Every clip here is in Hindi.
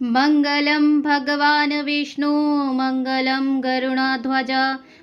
मंगलम भगवान विष्णु मंगलम गरुणध्वज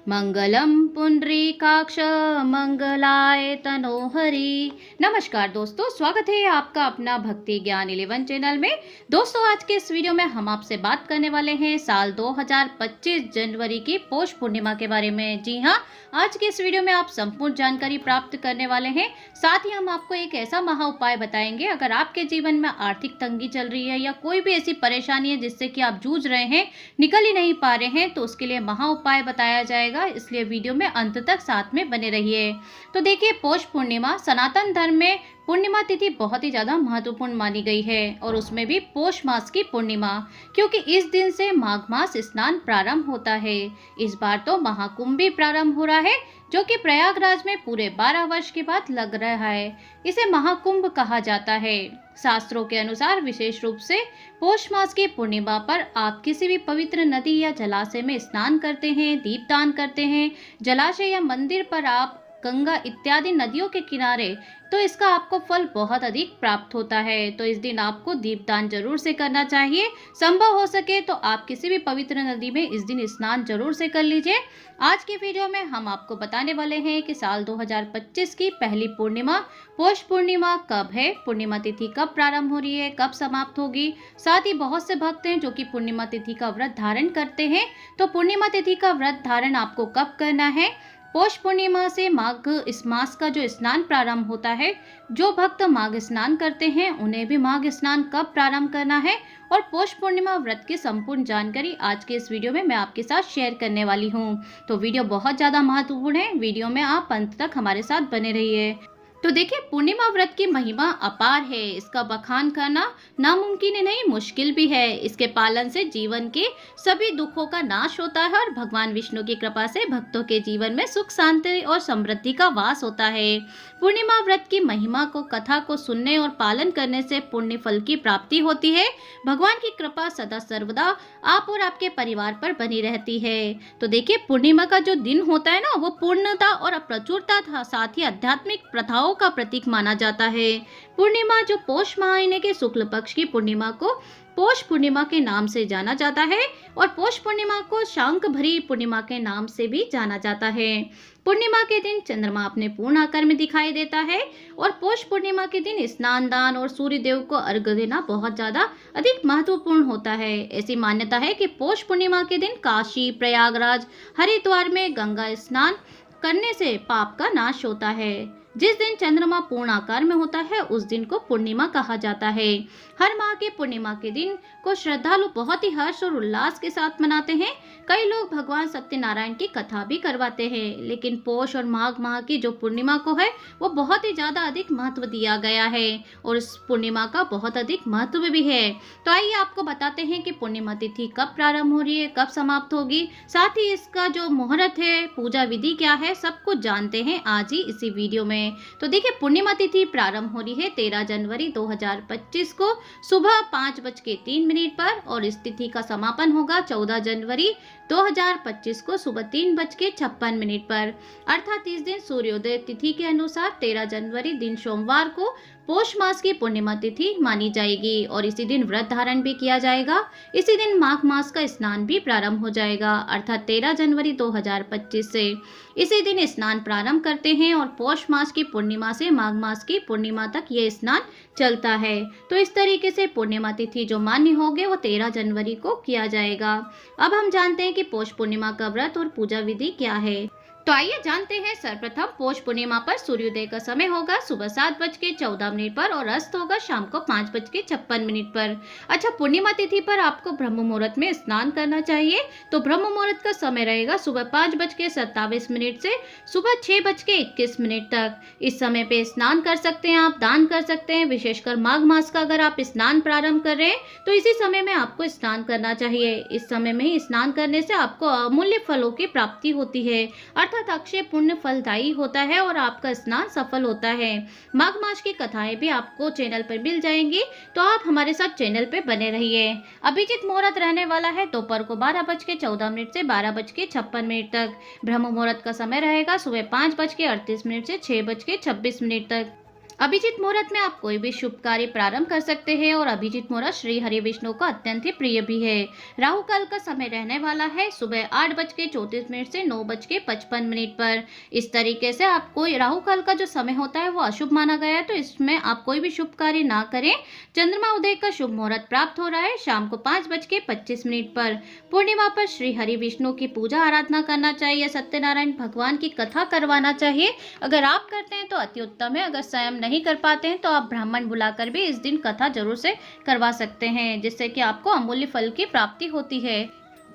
मंगलम पुंडरीकाक्ष मंगलाय तनोहरि। नमस्कार दोस्तों, स्वागत है आपका अपना भक्ति ज्ञान 11 चैनल में। दोस्तों, आज के इस वीडियो में हम आपसे बात करने वाले हैं साल 2025 जनवरी की पौष पूर्णिमा के बारे में। जी हाँ, आज के इस वीडियो में आप संपूर्ण जानकारी प्राप्त करने वाले हैं। साथ ही हम आपको एक ऐसा महा उपाय बताएंगे, अगर आपके जीवन में आर्थिक तंगी चल रही है या कोई भी ऐसी परेशानी है जिससे कि आप जूझ रहे हैं, निकल ही नहीं पा रहे हैं, तो उसके लिए महा उपाय बताया जाएगा। इसलिए वीडियो में अंत तक साथ में बने रहिए। तो देखिए, पौष पूर्णिमा सनातन धर्म में पूर्णिमा तिथि बहुत ही ज्यादा महत्वपूर्ण मानी गई है, और उसमें भी पौष मास की पूर्णिमा, क्योंकि इस दिन से माघ मास स्नान प्रारंभ होता है। इस बार तो महाकुंभ भी प्रारंभ हो रहा है, जो कि प्रयागराज में पूरे 12 वर्ष के बाद लग रहा है। इसे महाकुंभ कहा जाता है। शास्त्रों के अनुसार विशेष रूप से पौष मास की पूर्णिमा पर आप किसी भी पवित्र नदी या जलाशय में स्नान करते हैं, दीपदान करते हैं, जलाशय या मंदिर पर आप गंगा इत्यादि नदियों के किनारे, तो इसका आपको फल बहुत अधिक प्राप्त होता है। तो इस दिन आपको दीपदान जरूर से करना चाहिए। संभव हो सके तो आप किसी भी पवित्र नदी में इस दिन स्नान जरूर से कर लीजिए। आज की वीडियो में हम आपको बताने वाले हैं कि साल 2025 की पहली पूर्णिमा पौष पूर्णिमा कब है, पूर्णिमा तिथि कब प्रारंभ हो रही है, कब समाप्त होगी। साथ ही बहुत से भक्त हैं जो कि पूर्णिमा तिथि का व्रत धारण करते हैं, तो पूर्णिमा तिथि का व्रत धारण आपको कब करना है। पौष पूर्णिमा से माघ इस मास का जो स्नान प्रारंभ होता है, जो भक्त माघ स्नान करते हैं उन्हें भी माघ स्नान कब प्रारंभ करना है, और पौष पूर्णिमा व्रत की संपूर्ण जानकारी आज के इस वीडियो में मैं आपके साथ शेयर करने वाली हूं। तो वीडियो बहुत ज्यादा महत्वपूर्ण है, वीडियो में आप अंत तक हमारे साथ बने रहिए। तो देखिए, पूर्णिमा व्रत की महिमा अपार है। इसका बखान करना नामुमकिन ही नहीं, मुश्किल भी है। इसके पालन से जीवन के सभी दुखों का नाश होता है, और भगवान विष्णु की कृपा से भक्तों के जीवन में सुख शांति और समृद्धि का वास होता है। पूर्णिमा व्रत की महिमा को, कथा को सुनने और पालन करने से पुण्य फल की प्राप्ति होती है। भगवान की कृपा सदा सर्वदा आप और आपके परिवार पर बनी रहती है। तो देखिए, पूर्णिमा का जो दिन होता है ना, वो पूर्णता और प्रचुरता था, साथ ही आध्यात्मिक प्रथाओं का प्रतीक माना जाता है। पूर्णिमा जो पौष महीने के शुक्ल पक्ष की पूर्णिमा को पौष पूर्णिमा के नाम से जाना जाता है, और पौष पूर्णिमा को शांक भरी पूर्णिमा के नाम से भी जाना जाता है। पूर्णिमा के दिन चंद्रमा अपने पूर्ण आकार में दिखाई देता है, और पौष पूर्णिमा के दिन स्नान दान और सूर्य देव को अर्घ्य देना बहुत ज्यादा अधिक महत्वपूर्ण होता है। ऐसी मान्यता है कि पौष पूर्णिमा के दिन काशी, प्रयागराज, हरिद्वार में गंगा स्नान करने से पाप का नाश होता है। जिस दिन चंद्रमा पूर्ण आकार में होता है, उस दिन को पूर्णिमा कहा जाता है। हर माह के पूर्णिमा के दिन को श्रद्धालु बहुत ही हर्ष और उल्लास के साथ मनाते हैं। कई लोग भगवान सत्यनारायण की कथा भी करवाते हैं, लेकिन पौष और माघ माह की जो पूर्णिमा को है, वो बहुत ही ज्यादा अधिक महत्व दिया गया है, और इस पूर्णिमा का बहुत अधिक महत्व भी है। तो आइए आपको बताते हैं कि पूर्णिमा तिथि कब प्रारंभ हो रही है, कब समाप्त होगी, साथ ही इसका जो मुहूर्त है, पूजा विधि क्या है, सब कुछ जानते हैं आज ही इसी वीडियो में। तो देखिए, पूर्णिमा तिथि प्रारंभ हो रही है 13 जनवरी 2025 को सुबह 5:03 पर, और इस तिथि का समापन होगा 14 जनवरी 2025 को सुबह 3:56 पर। अर्थात इस दिन सूर्योदय तिथि के अनुसार 13 जनवरी दिन सोमवार को पौष मास की पूर्णिमा तिथि मानी जाएगी, और इसी दिन व्रत धारण भी किया जाएगा। इसी दिन माघ मास का स्नान भी प्रारंभ हो जाएगा, अर्थात 13 जनवरी 2025 से इसी दिन स्नान प्रारंभ करते हैं, और पौष मास की पूर्णिमा से माघ मास की पूर्णिमा तक ये स्नान चलता है। तो इस तरीके से पूर्णिमा तिथि जो मान्य होगी वो 13 जनवरी को किया जाएगा। अब हम जानते हैं कि पौष पूर्णिमा का व्रत और पूजा विधि क्या है। तो आइए जानते हैं। सर्वप्रथम पौष पूर्णिमा पर सूर्योदय का समय होगा सुबह 7:14 पर, और अस्त होगा शाम को 5:56 पर। अच्छा, पूर्णिमा तिथि पर आपको ब्रह्म मुहूर्त में स्नान करना चाहिए। तो ब्रह्म मुहूर्त का समय रहेगा सुबह 5:27 से सुबह 6:21 तक। इस समय पे स्नान कर सकते हैं, आप दान कर सकते हैं। विशेषकर माघ मास का अगर आप स्नान प्रारंभ कर रहे हैं, तो इसी समय में आपको स्नान करना चाहिए। इस समय में ही स्नान करने से आपको अमूल्य फलों की प्राप्ति होती है, अर्थात अक्षय पुण्य फलदायी होता है, और आपका स्नान सफल होता है। माघ मास की कथाएं भी आपको चैनल पर मिल जाएंगी, तो आप हमारे साथ चैनल पे बने रहिए। अभिजीत मुहूर्त रहने वाला है दोपहर को 12:14 से 12:56 तक। ब्रह्म मुहूर्त का समय रहेगा सुबह 5:38 से 6:26 तक। अभिजीत मुहूर्त में आप कोई भी शुभ कार्य प्रारंभ कर सकते हैं और अभिजीत मुहूर्त श्री हरि विष्णु का अत्यंत ही प्रिय भी है। राहु काल का समय रहने वाला है सुबह 8:34 से 9:55 पर। इस तरीके से आपको राहु काल का जो समय होता है वो अशुभ माना गया है, तो इसमें आप कोई भी शुभ कार्य ना करें। चंद्रमा उदय का शुभ मुहूर्त प्राप्त हो रहा है शाम को 5:25 पर। पूर्णिमा पर श्री हरि विष्णु की पूजा आराधना करना चाहिए, सत्यनारायण भगवान की कथा करवाना चाहिए। अगर आप करते हैं तो अति उत्तम है, अगर स्वयं नहीं कर पाते हैं तो आप ब्राह्मण बुलाकर भी इस दिन कथा जरूर से करवा सकते हैं, जिससे कि आपको अमूल्य फल की प्राप्ति होती है।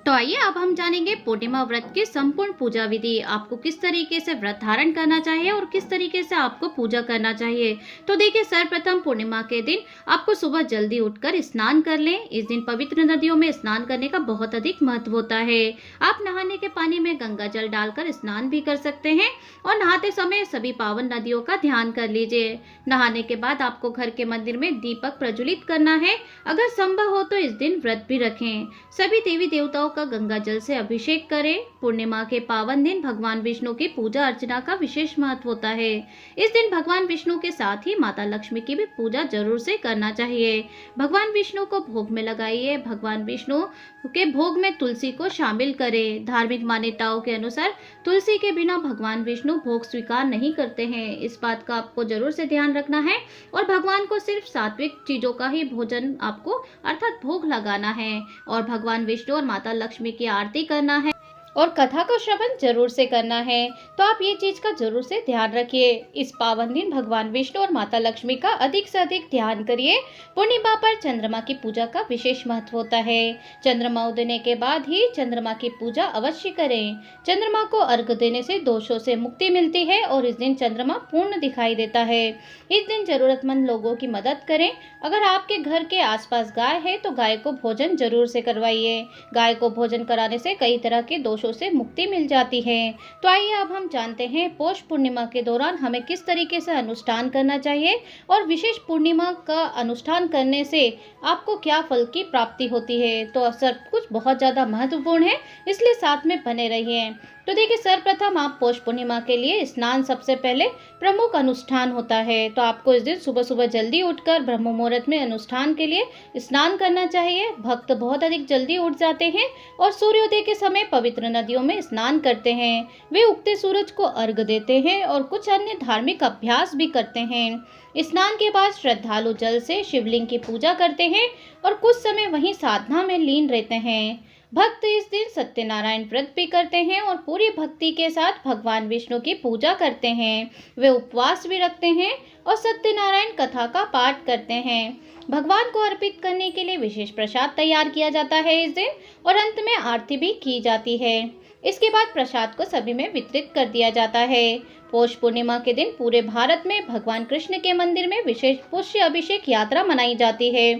तो आइए अब हम जानेंगे पूर्णिमा व्रत की संपूर्ण पूजा विधि। आपको किस तरीके से व्रत धारण करना चाहिए और किस तरीके से आपको पूजा करना चाहिए। तो देखिए, सर्वप्रथम पूर्णिमा के दिन आपको सुबह जल्दी उठकर स्नान कर लें। इस दिन पवित्र नदियों में स्नान करने का बहुत अधिक महत्व होता है। आप नहाने के पानी में गंगा जल डालकर स्नान भी कर सकते हैं और नहाते समय सभी पावन नदियों का ध्यान कर लीजिए। नहाने के बाद आपको घर के मंदिर में दीपक प्रज्वलित करना है। अगर संभव हो तो इस दिन व्रत भी रखें। सभी देवी देवताओं का गंगा जल से अभिषेक करें। पूर्णिमा के पावन दिन भगवान विष्णु की पूजा अर्चना का विशेष महत्व होता है। इस दिन भगवान विष्णु के साथ ही माता लक्ष्मी की भी पूजा जरूर से करना चाहिए। भगवान विष्णु को भोग में लगाइए। भगवान विष्णु के भोग में तुलसी को शामिल करें। धार्मिक मान्यताओं के अनुसार तुलसी के बिना भगवान विष्णु भोग स्वीकार नहीं करते हैं। इस बात का आपको जरूर से ध्यान रखना है और भगवान को सिर्फ सात्विक चीजों का ही भोजन आपको अर्थात भोग लगाना है और भगवान विष्णु और माता लक्ष्मी की आरती करना है और कथा को श्रवण जरूर से करना है। तो आप ये चीज का जरूर से ध्यान रखिए। इस पावन दिन भगवान विष्णु और माता लक्ष्मी का अधिक से अधिक ध्यान करिए। पूर्णिमा पर चंद्रमा की पूजा का विशेष महत्व होता है। चंद्रमा उदय के बाद ही चंद्रमा की पूजा अवश्य करें। चंद्रमा को अर्घ्य देने से दोषों से मुक्ति मिलती है और इस दिन चंद्रमा पूर्ण दिखाई देता है। इस दिन जरूरतमंद लोगों की मदद करें। अगर आपके घर के आसपास गाय है तो गाय को भोजन जरूर से करवाइए। गाय को भोजन कराने से कई तरह के दोषों से मुक्ति मिल जाती है। तो आइए अब हम जानते हैं पौष पूर्णिमा के दौरान हमें किस तरीके से अनुष्ठान करना चाहिए और विशेष पूर्णिमा का अनुष्ठान करने से आपको क्या फल की प्राप्ति होती है। तो सब कुछ बहुत ज्यादा महत्वपूर्ण है, इसलिए साथ में बने रहिए। तो देखिए, सर्वप्रथम आप पौष पूर्णिमा के लिए स्नान सबसे पहले प्रमुख अनुष्ठान होता है। तो आपको इस दिन सुबह सुबह जल्दी उठकर ब्रह्म मुहूर्त में अनुष्ठान के लिए स्नान करना चाहिए। भक्त बहुत अधिक जल्दी उठ जाते हैं और सूर्योदय के समय पवित्र नदियों में स्नान करते हैं। वे उगते सूरज को अर्घ्य देते हैं और कुछ अन्य धार्मिक अभ्यास भी करते हैं। स्नान के बाद श्रद्धालु जल से शिवलिंग की पूजा करते हैं और कुछ समय वहीं साधना में लीन रहते हैं। भक्त इस दिन सत्यनारायण व्रत भी करते हैं और पूरी भक्ति के साथ भगवान विष्णु की पूजा करते हैं। वे उपवास भी रखते हैं और सत्यनारायण कथा का पाठ करते हैं। भगवान को अर्पित करने के लिए विशेष प्रसाद तैयार किया जाता है इस दिन और अंत में आरती भी की जाती है। इसके बाद प्रसाद को सभी में वितरित कर दिया जाता है। पौष पूर्णिमा के दिन पूरे भारत में भगवान कृष्ण के मंदिर में विशेष पुष्य अभिषेक यात्रा मनाई जाती है।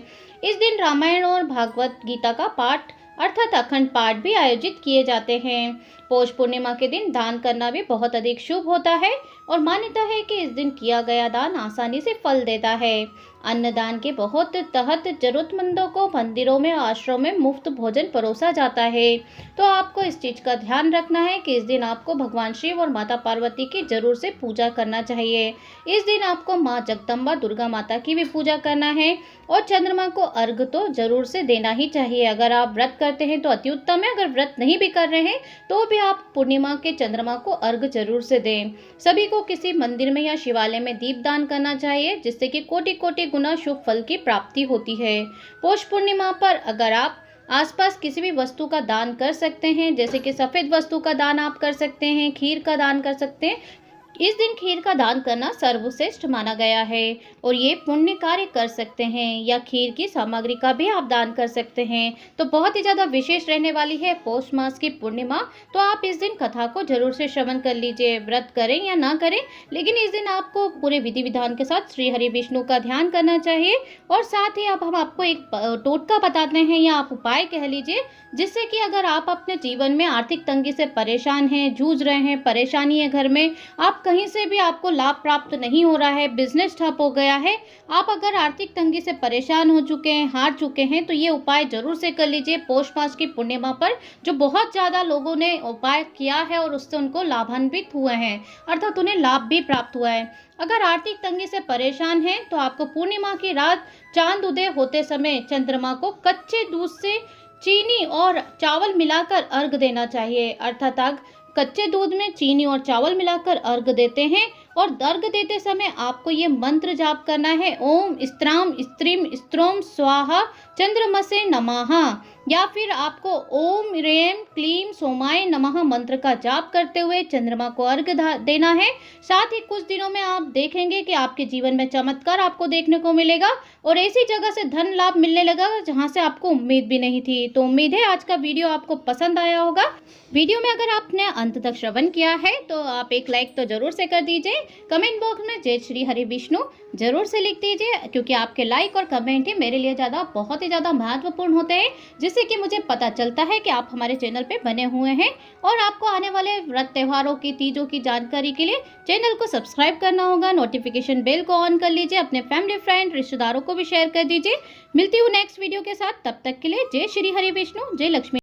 इस दिन रामायण और भागवत गीता का पाठ अर्थात अखंड पाठ भी आयोजित किए जाते हैं। पौष पूर्णिमा के दिन दान करना भी बहुत अधिक शुभ होता है और मान्यता है कि इस दिन किया गया दान आसानी से फल देता है। अन्नदान के बहुत तहत जरूरतमंदों को मंदिरों में आश्रमों में मुफ्त भोजन परोसा जाता है। तो आपको इस चीज का ध्यान रखना है कि इस दिन आपको भगवान शिव और माता पार्वती की जरूर से पूजा करना चाहिए। इस दिन आपको माँ जगदम्बा दुर्गा माता की भी पूजा करना है और चंद्रमा को अर्घ्य तो जरूर से देना ही चाहिए। अगर आप व्रत करते हैं तो अति उत्तम है, अगर व्रत नहीं भी कर रहे हैं तो भी आप पूर्णिमा के चंद्रमा को अर्घ्य जरूर से दें। सभी को किसी मंदिर में या शिवालय में दीप दान करना चाहिए, जिससे कि कोटि कोटि गुना शुभ फल की प्राप्ति होती है। पौष पूर्णिमा पर अगर आप आसपास किसी भी वस्तु का दान कर सकते हैं, जैसे कि सफेद वस्तु का दान आप कर सकते हैं, खीर का दान कर सकते हैं। इस दिन खीर का दान करना सर्वश्रेष्ठ माना गया है और ये पुण्य कार्य कर सकते हैं, या खीर की सामग्री का भी आप दान कर सकते हैं। तो बहुत ही ज्यादा विशेष रहने वाली है पौष मास की पूर्णिमा। तो आप इस दिन कथा को जरूर से श्रवण कर लीजिए। व्रत करें या ना करें, लेकिन इस दिन आपको पूरे विधि विधान के साथ श्री हरि विष्णु का ध्यान करना चाहिए। और साथ ही अब हम आपको एक टोटका बताते हैं या आप उपाय कह लीजिए, जिससे कि अगर आप अपने जीवन में आर्थिक तंगी से परेशान हैं, जूझ रहे हैं, परेशानी है घर में, आप कहीं से भी आपको लाभ प्राप्त नहीं हो रहा है, बिजनेस ठप हो गया है, आप अगर आर्थिक तंगी से परेशान हो चुके हैं, हार चुके हैं, तो ये उपाय जरूर से कर लीजिए पौष मास की पूर्णिमा पर, जो बहुत ज़्यादा लोगों ने उपाय किया है और उससे उनको लाभान्वित हुए हैं, अर्थात उन्हें लाभ भी प्राप्त हुआ है। अगर आर्थिक तंगी से परेशान हैं तो आपको पूर्णिमा की रात चांद उदय होते समय चंद्रमा को कच्चे दूध से चीनी और चावल मिलाकर अर्घ देना चाहिए, अर्थात कच्चे दूध में चीनी और चावल मिलाकर अर्घ देते हैं और अर्घ देते समय आपको ये मंत्र जाप करना है, ओम स्त्राम स्त्रीम स्त्रोम स्वाहा चंद्रमसे नमः, या फिर आपको ओम रेम क्लीम सोमाय नमः मंत्र का जाप करते हुए चंद्रमा को अर्घ देना है। साथ ही कुछ दिनों में आप देखेंगे कि आपके जीवन में चमत्कार आपको देखने को मिलेगा और ऐसी जगह से धन लाभ मिलने लगा जहां से आपको उम्मीद भी नहीं थी। तो उम्मीद है आज का वीडियो आपको पसंद आया होगा। वीडियो में अगर आपने अंत तक श्रवण किया है तो आप एक लाइक तो जरूर से कर दीजिए। कमेंट बॉक्स में जय श्री हरि विष्णु जरूर से लिख दीजिए, क्योंकि आपके लाइक और कमेंट ही मेरे लिए बहुत ही ज़्यादा महत्वपूर्ण होते हैं, जिससे कि मुझे पता चलता है कि आप हमारे चैनल पे बने हुए हैं और आपको आने वाले व्रत त्योहारों की तीजों की जानकारी के लिए चैनल को सब्सक्राइब करना होगा। नोटिफिकेशन बेल को ऑन कर लीजिए, अपने फैमिली फ्रेंड रिश्तेदारों को भी शेयर कर दीजिए। मिलती हूँ नेक्स्ट वीडियो के साथ, तब तक के लिए जय श्री हरि विष्णु, जय लक्ष्मी।